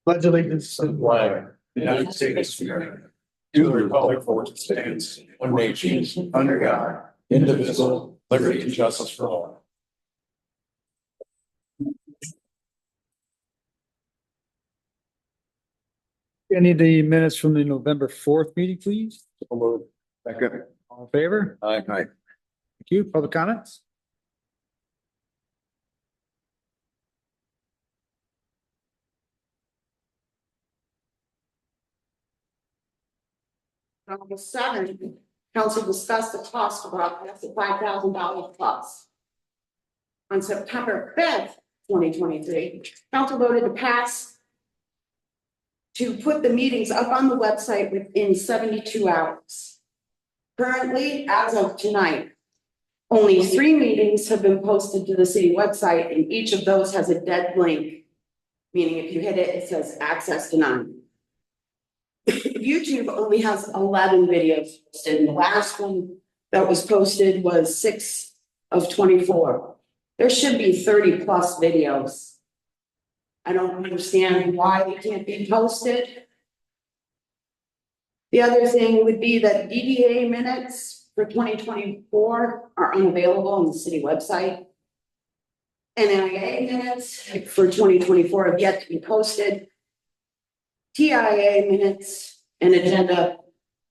Pledge allegiance to the flag of the United States of America, to the republic for which it stands, one nation, under God, indivisible, liberty and justice for all. I need the minutes from the November 4th meeting, please. Second. All in favor? Aye. Thank you. Public comments? On August 7th, council discussed the cost of up to $5,000 plus. On September 5th, 2023, council voted to pass to put the meetings up on the website within 72 hours. Currently, as of tonight, only 3 meetings have been posted to the city website, and each of those has a dead link, meaning if you hit it, it says access denied. YouTube only has 11 videos posted, and the last one that was posted was 6 of 24. There should be 30 plus videos. I don't understand why they can't be posted. The other thing would be that DDA minutes for 2024 are unavailable on the city website. NIA minutes for 2024 have yet to be posted. TIA minutes and agenda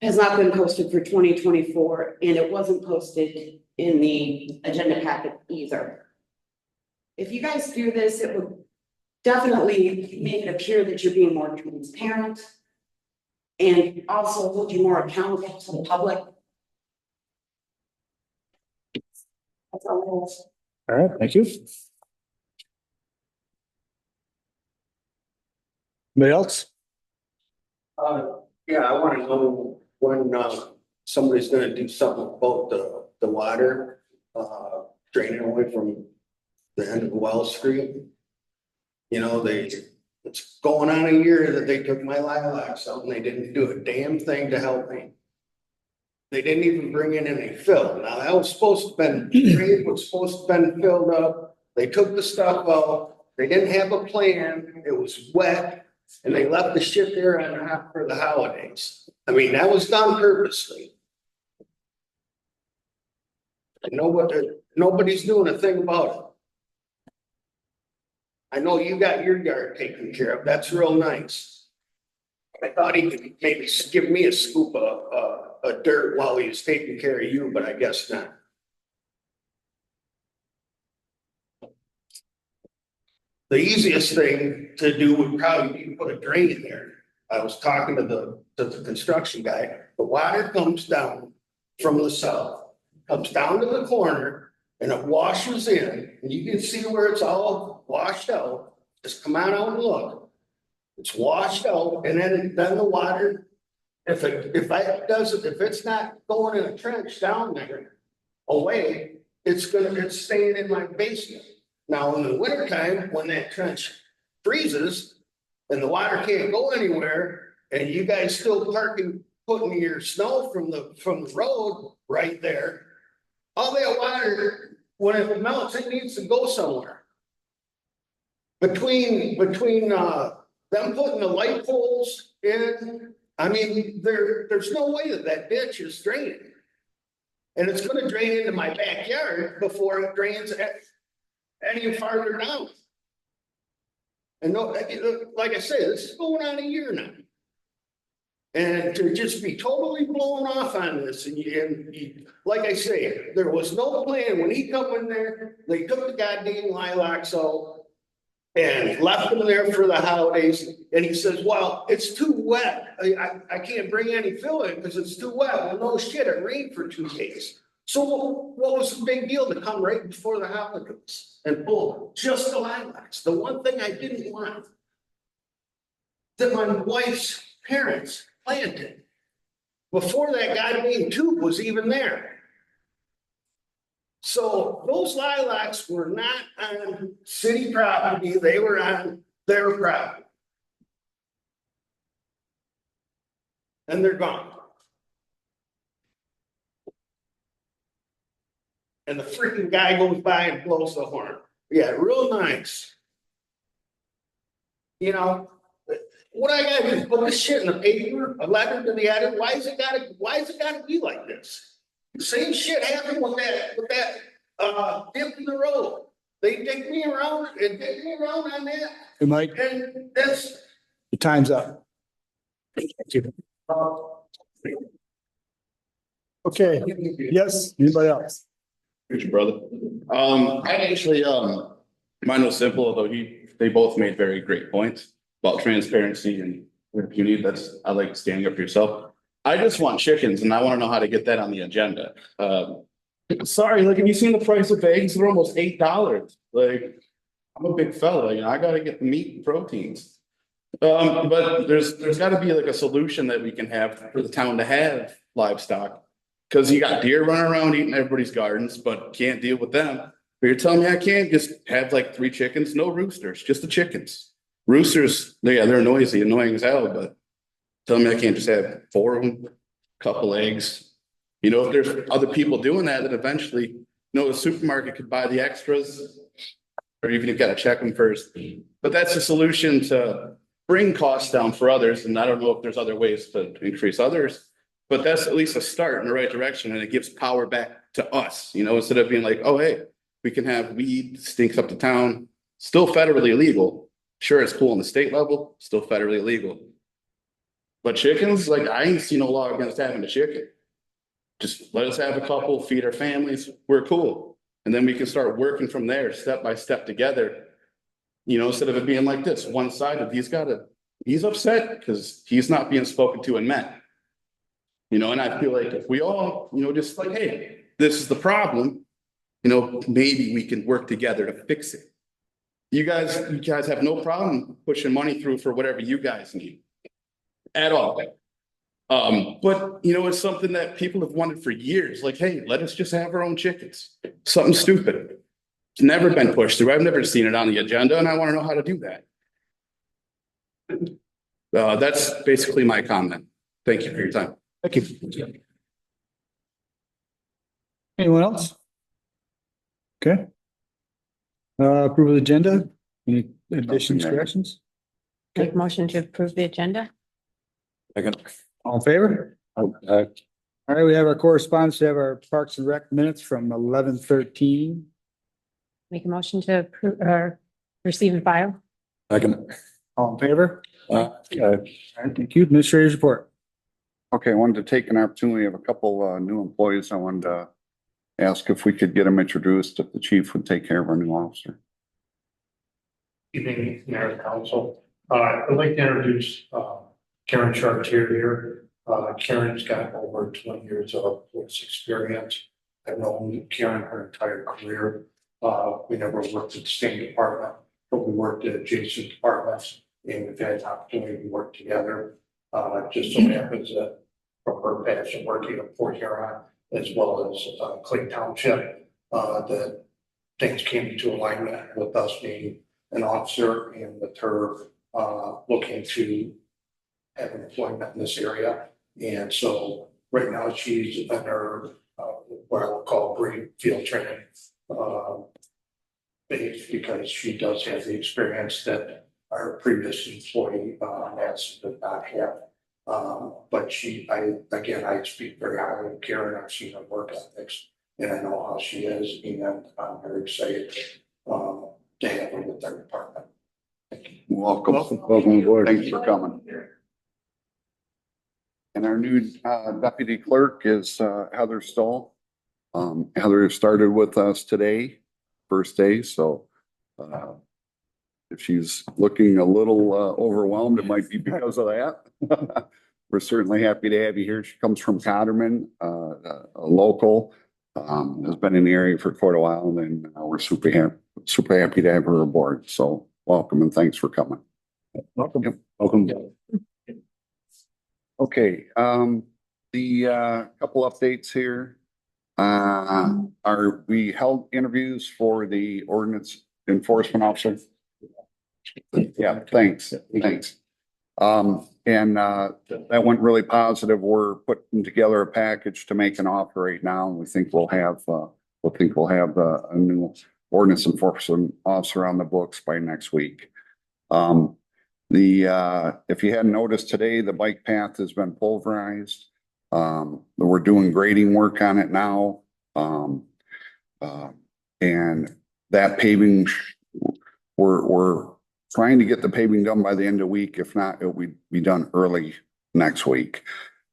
has not been posted for 2024, and it wasn't posted in the agenda packet either. If you guys do this, it would definitely make it appear that you're being more transparent and also hold you more accountable to the public. That's all it is. All right, thank you. Anybody else? Yeah, I wanna know when, somebody's gonna do something about the water, draining away from the end of Wells Street. You know, it's going on a year that they took my lilacs out and they didn't do a damn thing to help me. They didn't even bring in any fill. Now, that was supposed to been, grade was supposed to been filled up. They took the stuff out. They didn't have a plan. It was wet. And they left the shit there for the holidays. I mean, that was done purposely. And nobody's doing a thing about it. I know you got your yard taken care of. That's real nice. I thought he could maybe give me a scoop of dirt while he was taking care of you, but I guess not. The easiest thing to do would probably be to put a drain in there. I was talking to the construction guy. The water comes down from the south, comes down to the corner, and it washes in. And you can see where it's all washed out. Just come on out and look. It's washed out, and then the water, if it's not going in a trench down there away, it's staying in my basement. Now, in the wintertime, when that trench freezes and the water can't go anywhere, and you guys still putting your snow from the road right there, all that water, when it melts, it needs to go somewhere. Between them putting the light poles in, I mean, there's no way that ditch is draining. And it's gonna drain into my backyard before it drains any farther down. And no, like I say, this is going on a year now. And to just be totally blown off on this, and like I say, there was no plan. When he come in there, they took the goddamn lilacs out and left them there for the holidays. And he says, well, it's too wet. I can't bring any fill in because it's too wet. Well, no shit, it rained for 2 days. So what was the big deal to come right before the holidays and boom, just the lilacs? The one thing I didn't want that my wife's parents planted before that goddamn tube was even there. So those lilacs were not on city property, they were on their property. And they're gone. And the freaking guy goes by and blows the horn. Yeah, real nice. You know, what I gotta do, put this shit in the paper, a letter to the editor, why is it gotta be like this? The same shit happened with that, dip in the road. They dig me around on that, Hey, Mike, and that's, your time's up. Okay, yes, anybody else? Here's your brother. I actually, mine was simple, although they both made very great points about transparency and if you need, I like standing up for yourself. I just want chickens and I want to know how to get that on the agenda. Sorry, like, have you seen the price of eggs? They're almost $8. Like, I'm a big fella, I gotta get the meat and proteins. But there's gotta be like a solution that we can have for the town to have livestock. Cause you got deer running around eating everybody's gardens, but can't deal with them. But you're telling me I can't just have like 3 chickens, no roosters, just the chickens. Roosters, they're noisy, annoying as hell, but tell me I can't just have 4 of them, couple eggs. You know, if there's other people doing that, then eventually, the supermarket could buy the extras. Or even you've got to check them first. But that's a solution to bring costs down for others. And I don't know if there's other ways to increase others. But that's at least a start in the right direction. And it gives power back to us, instead of being like, oh, hey, we can have weed stinks up the town, still federally illegal. Sure, it's cool on the state level, still federally illegal. But chickens, like, I ain't seen no law against having a chicken. Just let us have a couple, feed our families, we're cool. And then we can start working from there step by step together. Instead of it being like this, one-sided, he's upset because he's not being spoken to and met. And I feel like if we all, just like, hey, this is the problem, maybe we can work together to fix it. You guys have no problem pushing money through for whatever you guys need at all. But it's something that people have wanted for years. Like, hey, let us just have our own chickens. Something stupid. It's never been pushed through. I've never seen it on the agenda, and I want to know how to do that. That's basically my comment. Thank you for your time. Thank you. Anyone else? Okay. Approve of the agenda, any additions, corrections? Make a motion to approve the agenda? All in favor? All right, we have our correspondence, we have our Parks and Rec minutes from 11/13. Make a motion to approve or receive and file? All in favor? All right, thank you. Administrator's report. Okay, I wanted to take an opportunity of a couple new employees. I wanted to ask if we could get them introduced, if the chief would take care of our new officer. Evening, Mayor and Council. I'd like to introduce Karen Chartier here. Karen's got over 20 years of police experience. I've known Karen her entire career. We never worked at the same department, but we worked at adjacent departments and we've had an opportunity to work together. Just so happens that from her passion working at Port Huron as well as Clay Township, that things came into alignment with us being an officer and with her looking to have employment in this area. And so right now she's under what I would call green field training base, because she does have the experience that our previous employee Nancy did not have. But I speak very highly of Karen. I've seen her work ethics and I know how she is, and I'm very excited to have her with their department. Welcome aboard. Thanks for coming. And our new deputy clerk is Heather Stoll. Heather started with us today, first day, so if she's looking a little overwhelmed, it might be because of that. We're certainly happy to have you here. She comes from Cotterman, a local, has been in the area for quite a while, and we're super happy to have her aboard. So welcome and thanks for coming. Welcome. Yep. Welcome. Okay, the couple updates here. We held interviews for the ordinance enforcement officer. Yeah, thanks. And that went really positive. We're putting together a package to make an offer right now, and we think we'll have a new ordinance enforcement officer on the books by next week. If you hadn't noticed today, the bike path has been pulverized. We're doing grading work on it now. And that paving, we're trying to get the paving done by the end of the week. If not, it will be done early next week.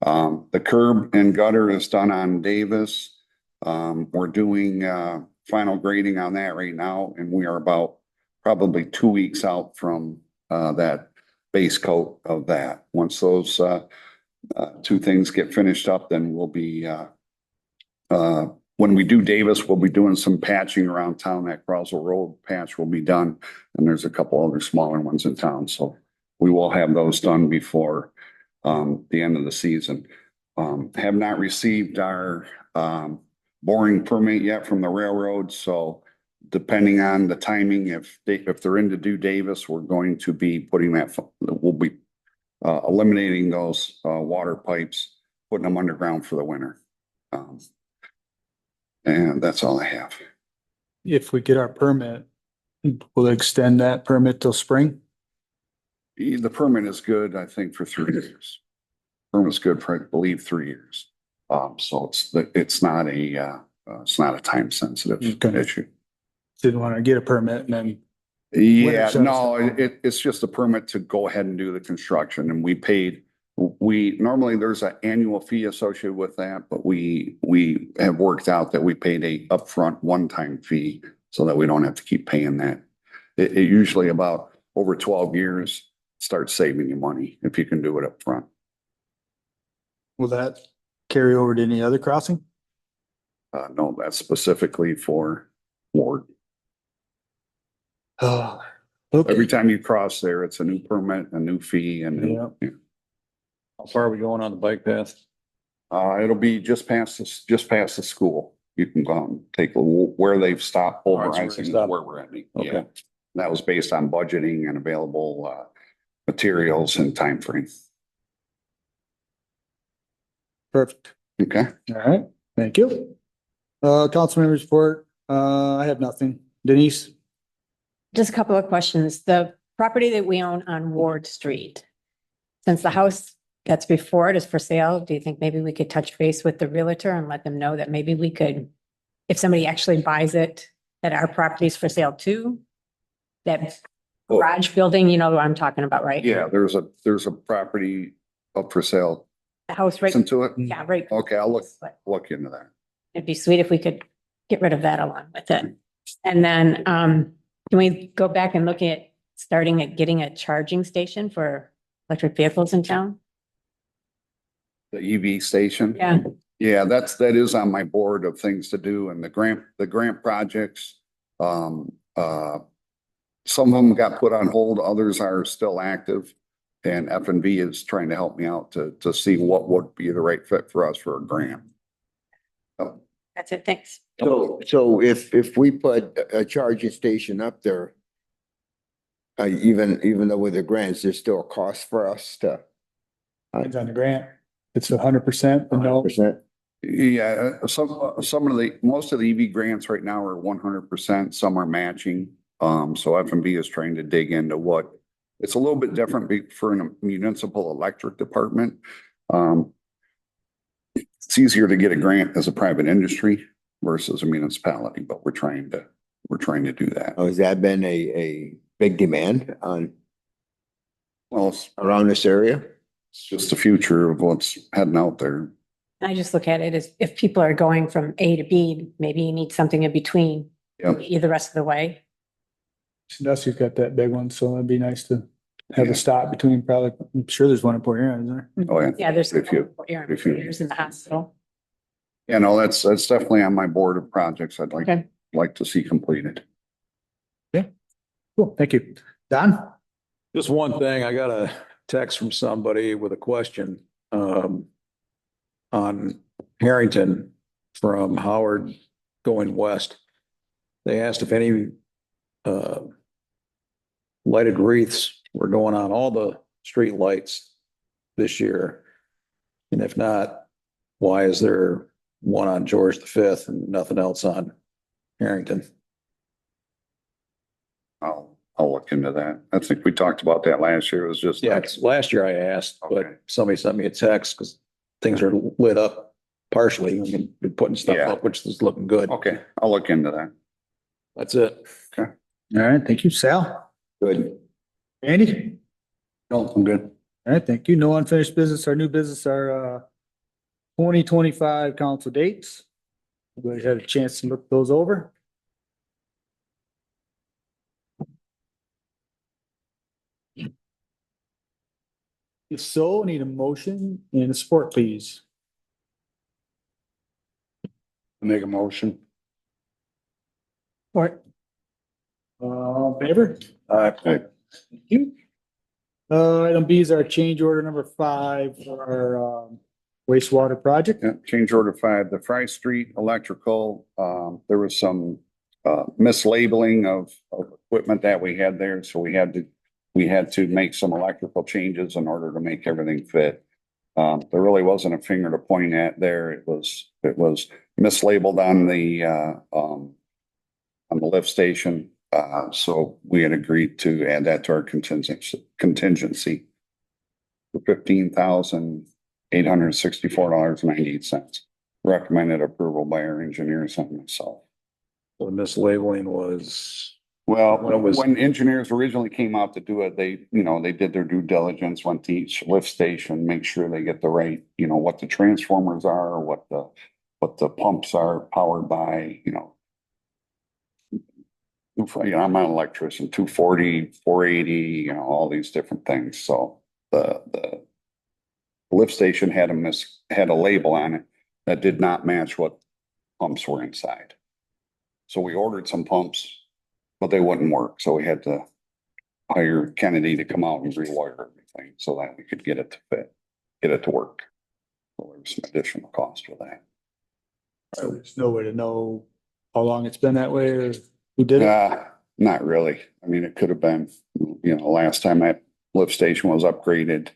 The curb and gutter is done on Davis. We're doing, final grading on that right now, and we are about probably 2 weeks out from, that base coat of that. Once those, two things get finished up, then we'll be, when we do Davis, we'll be doing some patching around town. That Croswell Road patch will be done. And there's a couple other smaller ones in town. So we will have those done before the end of the season. Have not received our boring permit yet from the railroad. So depending on the timing, if they're in to do Davis, we're going to be putting that, we'll be eliminating those water pipes, putting them underground for the winter. And that's all I have. If we get our permit, we'll extend that permit till spring. The permit is good, I think, for 3 years. Permit's good for, I believe, 3 years. So it's not a time sensitive Okay. issue. Didn't want to get a permit and then. Yeah, Winter no, shuts it's just a permit to go ahead and do the construction, and we normally there's an annual fee associated with that, but we have worked out that we paid a upfront one-time fee so that we don't have to keep paying that. It usually about over 12 years starts saving you money if you can do it up front. Will that carry over to any other crossing? No, that's specifically for Ward. Oh, okay. Every time you cross there, it's a new permit, a new fee, and Yeah. How far are we going on the bike path? it'll be just past the school. You can go and take where they've stopped All right, so we're pulverizing, stopped. where we're ending. Okay. Yeah. That was based on budgeting and available materials and timeframe. Perfect. Okay. All right. Thank you. Council members report. I have nothing. Denise? Just a couple of questions. The property that we own on Ward Street, since the house that's before it is for sale, do you think maybe we could touch base with the realtor and let them know that maybe we could, if somebody actually buys it, that our property is for sale too? That garage building, you know what I'm talking about, right? Yeah, there's a property up for sale. The house right, Listen to it. yeah, right. Okay, I'll But look into that. it'd be sweet if we could get rid of that along with it. And then, can we go back and look at starting at getting a charging station for electric vehicles in town? The EV station. Yeah. Yeah, that is on my board of things to do, and the grant projects. Some of them got put on hold, others are still active. And F&B is trying to help me out to see what would be the right fit for us for a grant. That's it. Thanks. So if we put a charging station up there, even though with the grants, there's still a cost for us to. It's on the grant. It's 100%, but no. Percent. Yeah, most of the EV grants right now are 100%, some are matching. So F&B is trying to dig into what, it's a little bit different for a municipal electric department. It's easier to get a grant as a private industry versus a municipality, but we're trying to do that. Oh, has that been a big demand on Well, it's around this area? just the future of what's heading out there. I just look at it as if people are going from A to B, maybe you need something in between. Yep. Get you the rest of the way. Industrial's got that big one, so it'd be nice to have Yeah. a stop between probably, I'm sure there's one in Port Huron, isn't there? Oh, yeah. Yeah, there's. If you- if you- Years in the hospital. Yeah, no, that's definitely on my board of projects I'd Okay. like to see completed. Cool, thank you. Don? Just one thing, I got a text from somebody with a question on Harrington from Howard going west. They asked if any lighted wreaths were going on all the street lights this year. And if not, why is there one on George V and nothing else on Harrington? I'll I'll look into that. I think we talked about that last year. It was just. Yeah, 'cause last year I asked, but Okay. somebody sent me a text because things are lit up partially. We can be putting stuff Yeah. up, which is looking good. Okay, I'll look into that. That's it. All right, thank you, Sal. Good. Andy? No, I'm good. All right, thank you. No unfinished business, our new business, our 2025 council dates. Everybody had a chance to look those over? If so, need a motion and a support, please. Make a motion. All right. In favor? Aye. Thank you. Item B is our change order number 5 for our wastewater project. Yeah, change order 5, the Fry Street Electrical, there was some mislabeling of equipment that we had there, so we had to make some electrical changes in order to make everything fit. There really wasn't a finger to point at there. It was mislabeled on the lift station. So we had agreed to add that to our contingency for $15,864.98. Recommended approval by our engineers and myself. The mislabeling was, Well, When it was- when engineers originally came out to do it, they did their due diligence, went to each lift station, make sure they get the right, what the transformers are, what the pumps are powered by, I'm an electrician, 240, 480, all these different things. So the lift station had a label on it that did not match what pumps were inside. So we ordered some pumps, but they wouldn't work. So we had to hire Kennedy to come out and rewire everything so that we could get it to fit, get it to work. So there was some additional cost for that. So there's no way to know how long it's been that way or who did it. Not really. I mean, it could have been, last time that lift station was upgraded,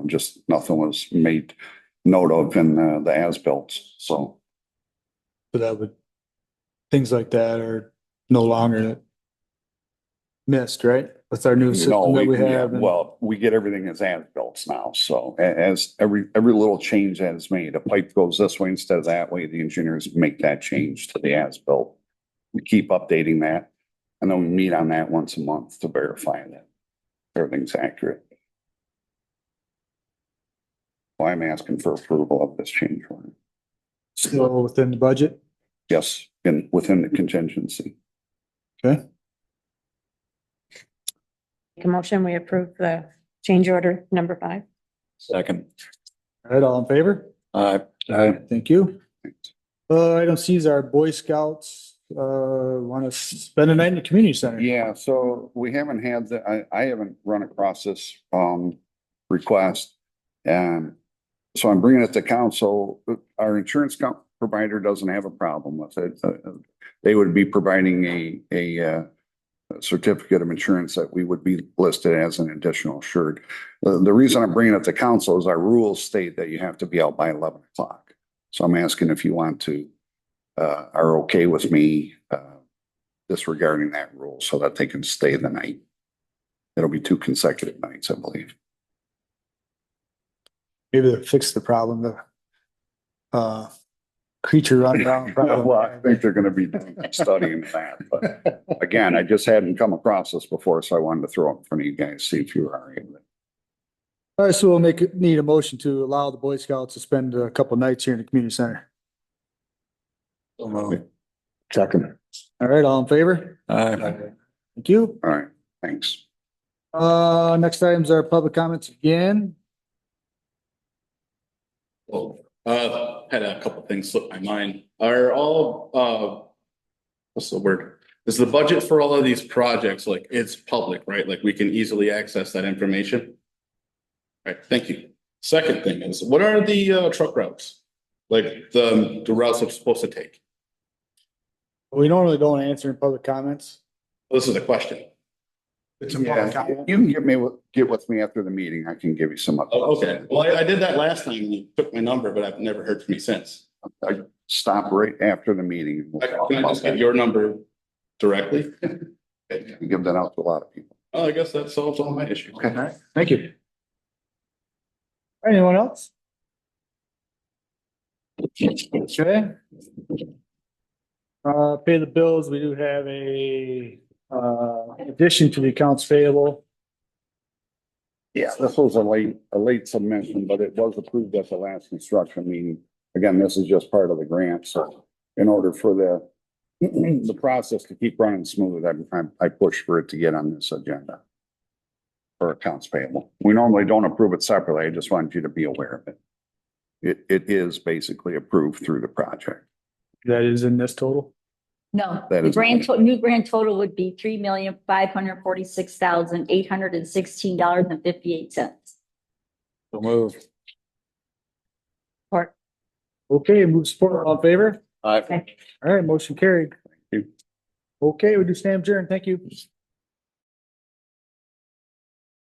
just nothing was made note of in the as-built. So So that would, things like that are no longer missed, right? That's our new no, system that we yeah, have. and- well, we get everything as as-built now. So as every little change that is made, a pipe goes this way instead of that way, the engineers make that change to the as-built. We keep updating that. And then we meet on that once a month to verify that everything's accurate. Well, I'm asking for approval of this change order. Still within the budget. Yes, within the contingency. Okay. Make a motion, we approve the change order number 5. second. All right, all in favor? Aye. Thank you. Item C is our Boy Scouts, want to spend a night in the community center. Yeah, so we haven't had I haven't run across this request. And so I'm bringing it to council. Our insurance provider doesn't have a problem with it. They would be providing a certificate of insurance that we would be listed as an additional insured. The reason I'm bringing it to council is our rules state that you have to be out by 11 o'clock. So I'm asking if you are okay with me disregarding that rule so that they can stay the night. It'll be 2 consecutive nights, I believe. Maybe they'll fix the problem, the creature run around. Well, I think they're gonna be studying that, but again, I just hadn't come across this before, so I wanted to throw it in front of you guys, see if you were all right with it. All right, so we'll need a motion to allow the Boy Scouts to spend a couple nights here in the community center. Second. All right, all in favor? Aye. Thank you. All right, thanks. Next items are public comments again. Well, had a couple things slip my mind. Are all, what's the word? Is the budget for all of these projects, like, it's public, right? Like, we can easily access that information? All right, thank you. Second thing is, what are the truck routes? Like, the routes I'm supposed to take? We normally don't answer in public comments. This is a question. It's a public Yeah, comment. you can get with me after the meeting, I can give you some. Oh, okay. Well, I did that last time and you took my number, but I've never heard from you since. I stop right after the meeting. and we'll talk Can I about just get that. your number directly? We give that out to a lot of people. Oh, I guess that solves all my issues. All right, thank you. Anyone else? Okay. Pay the bills. We do have a, addition to the accounts payable. Yeah, this was a late submission, but it was approved at the last construction meeting. Again, this is just part of the grant, so in order for the process to keep running smooth, I push for it to get on this agenda. For accounts payable. We normally don't approve it separately. I just wanted you to be aware of it. It is basically approved through the project. That is in this total. No, That the is new grand total would be $3,546,816.58. So move. Or Okay, move support, all in favor? Aye. All right, motion carried. you. Okay, we do stand adjourned. Thank you.